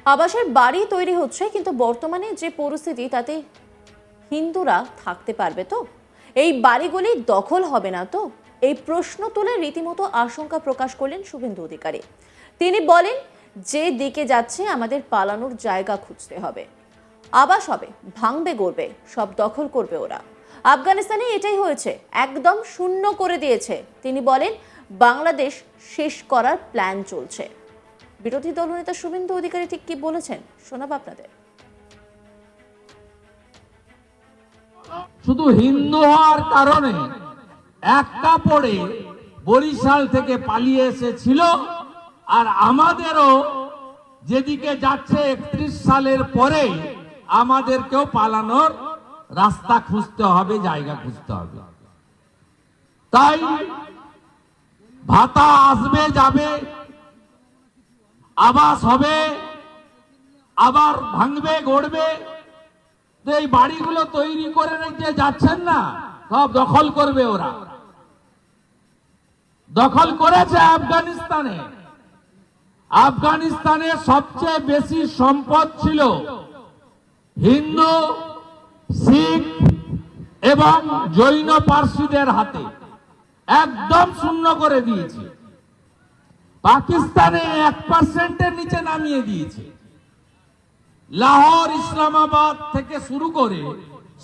আবাসের বাড়ি তৈরি হচ্ছে, কিন্তু বর্তমানে যে পরিস্থিতি তাতে হিন্দুরা থাকতে পারবে তো? এই বাড়িগুলি দখল হবে না তো? এই প্রশ্ন তুলে রীতিমতো আশঙ্কা প্রকাশ করলেন শুভেন্দু অধিকারী। তিনি বলেন, যে দিকে যাচ্ছে আমাদের পালানোর জায়গা খুঁজতে হবে। আবাস হবে, ভাঙবে গড়বে, সব দখল করবে ওরা। আফগানিস্তানে এটাই হয়েছে, একদম শূন্য করে দিয়েছে। তিনি বলেন, বাংলাদেশ শেষ করার প্ল্যান চলছে। বিরোধী দলনেতা শুভেন্দু অধিকারী ঠিক কি বলেছেন শোনাব আপনাদের। শুধু হিন্দু হওয়ার কারণে এক কাপড়ে বরিশাল থেকে পালিয়ে এসেছিল, আর আমাদেরও যেদিকে যাচ্ছে 31 সালের পরে আমাদেরকেও পালানোর রাস্তা খুঁজতে হবে, জায়গা খুঁজতে হবে। তাই ভাতা আসবে যাবে, আবাস হবে, আবার ভাঙবে গড়বে। এই বাড়িগুলো তৈরি করে রেখে যাচ্ছেন না, সব দখল করবে ওরা। দখল করেছে আফগানিস্তানে। আফগানিস্তানে সবচেয়ে বেশি সম্পদ ছিল হিন্দু, শিখ এবং জৈন পার্সিদের হাতে, একদম শূন্য করে দিয়েছে। পাকিস্তানে 1% নিচে নামিয়ে দিয়েছে। লাহোর, ইসলামাবাদ থেকে শুরু করে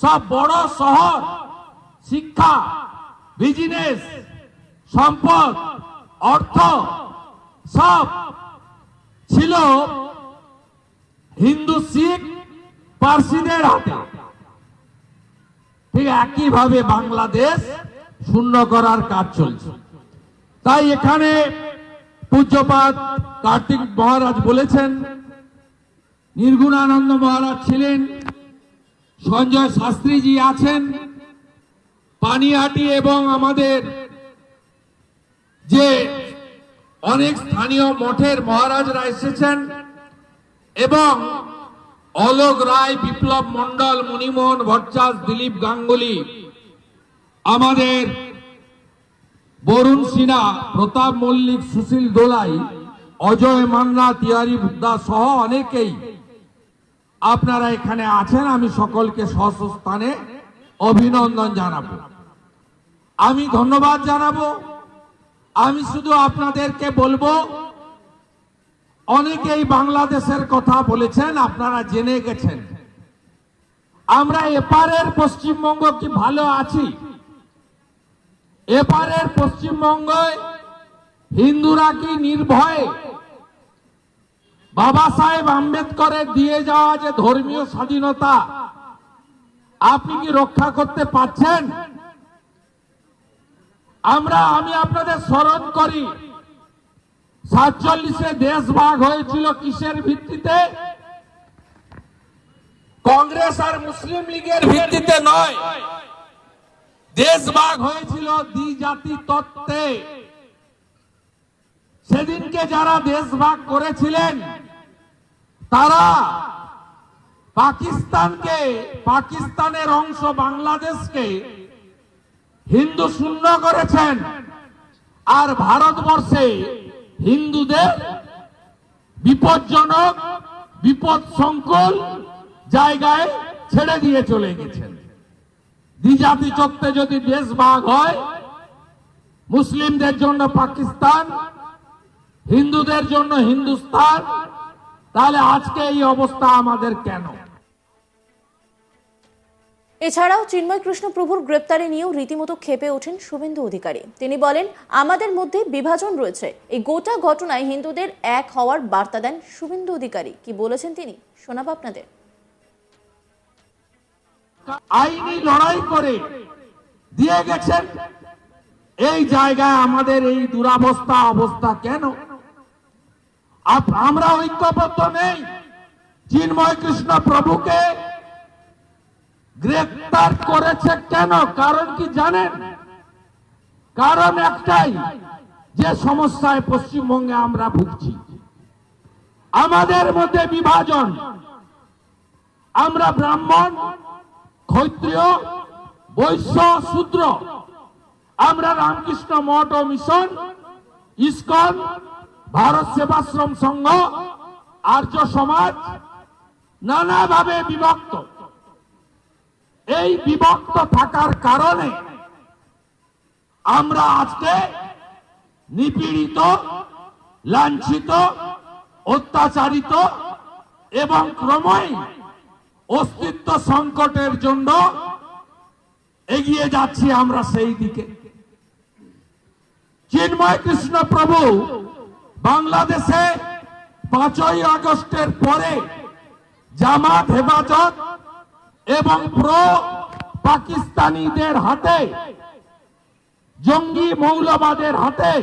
সব বড় শহর, শিক্ষা, বিজনেস, সম্পদ, অর্থ সব ছিল হিন্দু, শিখ, পার্সিদের হাতে। ঠিক একইভাবে বাংলাদেশ শূন্য করার কাজ চলছে। তাই এখানে পূজ্যপাদ কার্তিক মহারাজ বলেছেন, নির্গুণানন্দ মহারাজ ছিলেন, সঞ্জয় শাস্ত্রীজি আছেন, পানিহাটি এবং আমাদের যে অনেক স্থানীয় মঠের মহারাজরা এসেছেন, এবং অলোক রায়, বিপ্লব মন্ডল, মণিমোহন ভট্টাচার্য, দিলীপ গাঙ্গুলি, আমাদের বরুণ সিনহা, প্রতাপ মল্লিক, সুশীল দোলাই, অজয় মান্না, তিয়ারি বুদ্ধা সহ অনেকেই আপনারা এখানে আছেন। আমি সকলকে স্বস্থানে অভিনন্দন জানাবো, আমি ধন্যবাদ জানাবো। আমি শুধু আপনাদেরকে বলবো, অনেকেই বাংলাদেশের কথা বলেছেন, আপনারা জেনে গেছেন আমরা এপারের পশ্চিমবঙ্গ কি ভালো আছি? এপারের পশ্চিমবঙ্গে হিন্দুরা কি নির্ভয়ে বাবা সাহেব আম্বেদকরের দিয়ে যাওয়া যে ধর্মীয় স্বাধীনতা আপনি কি রক্ষা করতে পারছেন? আমি আপনাদের স্মরণ করি, 47-এ দেশ ভাগ হয়েছিল কিসের ভিত্তিতে? কংগ্রেস আর মুসলিম লীগের ভিত্তিতে নয়, দেশ ভাগ হয়েছিল দ্বিজাতি তত্ত্বে। সেদিনকে যারা দেশ ভাগ করেছিলেন তারা পাকিস্তানের অংশ বাংলাদেশকে হিন্দু শূন্য করেছেন, আর ভারতবর্ষে হিন্দুদের বিপজ্জনক, বিপদ সংকুল জায়গায় ছেড়ে দিয়ে চলে গেছেন। দ্বিজাতি তত্ত্বে যদি দেশ ভাগ হয়, মুসলিমদের জন্য পাকিস্তান, হিন্দুদের জন্য হিন্দুস্তান, তাহলে আজকে এই অবস্থা আমাদের কেন? এছাড়াও চিন্ময় কৃষ্ণ প্রভুর গ্রেপ্তারি নিয়েও রীতিমতো ক্ষেপে ওঠেন শুভেন্দু অধিকারী। তিনি বলেন, আমাদের মধ্যে বিভাজন রয়েছে। এই গোটা ঘটনায় হিন্দুদের এক হওয়ার বার্তা দেন শুভেন্দু অধিকারী। কি বলেছেন তিনি শোনাব আপনাদের। আইনি লড়াই করে দিয়ে গেছেন, এই জায়গায় আমাদের এই অবস্থা কেন? আমরা ঐক্যবদ্ধ নেই। চিন্ময় কৃষ্ণ প্রভুকে গ্রেফতার করেছে কেন? কারণ কি জানেন? কারণ একটাই, যে সমস্যায় পশ্চিমবঙ্গে আমরা ভুগছি, আমাদের মধ্যে বিভাজন। আমরা ব্রাহ্মণ, ক্ষত্রিয়, বৈশ্য, শূদ্র। আমরা রামকৃষ্ণ মঠ ও মিশন, ইসকন, ভারত সেবাশ্রম সংঘ, আর্য সমাজ নানাভাবে বিভক্ত। এই বিভক্ত থাকার কারণে আমরা আজকে নিপীড়িত, লাঞ্ছিত, অত্যাচারিত এবং ক্রমই অস্তিত্ব সংকটের জন্য এগিয়ে যাচ্ছি আমরা সেই দিকে। চিন্ময় কৃষ্ণ প্রভু বাংলাদেশে 5ই আগস্টের পরে জামাত হেফাজত এবং প্রো পাকিস্তানিদের হাতে, জঙ্গি মৌলবাদের হাতে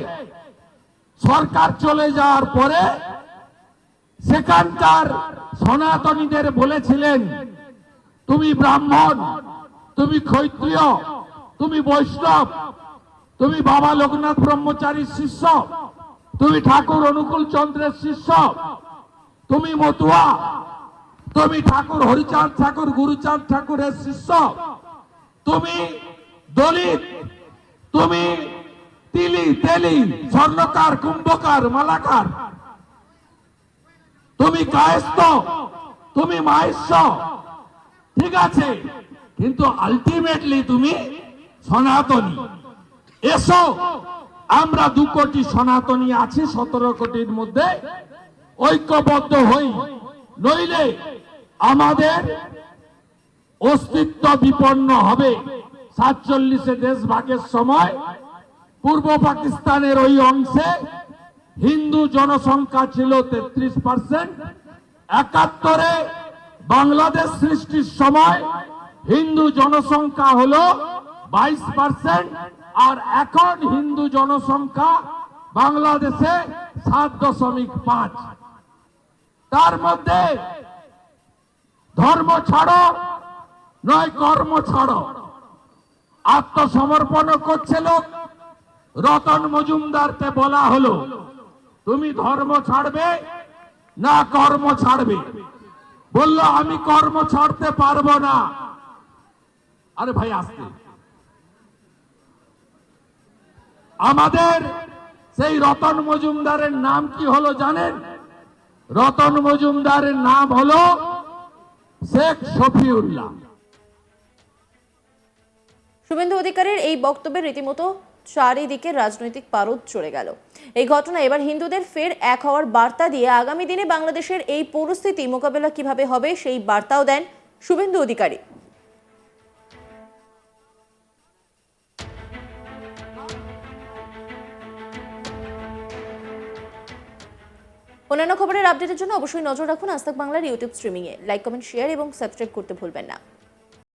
সরকার চলে যাওয়ার পরে সেখানকার সনাতনীদের বলেছিলেন, তুমি ব্রাহ্মণ, তুমি ক্ষত্রিয়, তুমি বৈষ্ণব, তুমি বাবা লোকনাথ ব্রহ্মচারীর শিষ্য, তুমি ঠাকুর অনুকূল চন্দ্রের শিষ্য, তুমি মতুয়া, তুমি ঠাকুর হরিচাঁদ ঠাকুর, গুরুচাঁদ ঠাকুরের শিষ্য, তুমি দলিত, তুমি তিলি তেলি, স্বর্ণকার, কুম্ভকার, মালাকার, তুমি কায়স্থ, তুমি মাহেশ্ব, ঠিক আছে, কিন্তু আলটিমেটলি তুমি সনাতনী। এসো আমরা 2 কোটি সনাতনী আছি 17 কোটির মধ্যে, ঐক্যবদ্ধ হই, নইলে আমাদের অস্তিত্ব বিপন্ন হবে। 47-এ দেশ ভাগের সময় পূর্ব পাকিস্তানের ওই অংশে হিন্দু জনসংখ্যা ছিল 33%, 71-এ বাংলাদেশ সৃষ্টির সময় হিন্দু জনসংখ্যা হলো 22%, আর এখন হিন্দু জনসংখ্যা বাংলাদেশে 7.5। তার মধ্যে ধর্ম ছাড়ো নয় কর্ম ছাড়ো, আত্মসমর্পণ করছে লোক। রতন মজুমদারকে বলা হলো, তুমি ধর্ম ছাড়বে না কর্ম ছাড়বে? বলল, আমি কর্ম ছাড়তে পারবো না। আরে ভাই আসতে, আমাদের সেই রতন মজুমদারের নাম কি হলো জানেন? রতন মজুমদারের নাম হলো শেখ শফিউল্লাহ। শুভেন্দু অধিকারীর এই বক্তব্যে রীতিমতো চারিদিকে রাজনৈতিক পারদ চড়ে গেল। এই ঘটনা এবার হিন্দুদের ফের এক হওয়ার বার্তা দিয়ে আগামী দিনে বাংলাদেশের এই পরিস্থিতি মোকাবেলা কিভাবে হবে সেই বার্তাও দেন শুভেন্দু অধিকারী। অন্যান্য খবরের আপডেটের জন্য অবশ্যই নজর রাখুন আজ তাক বাংলার ইউটিউব স্ট্রিমিংয়ে। লাইক, কমেন্ট, শেয়ার এবং সাবস্ক্রাইব করতে ভুলবেন না।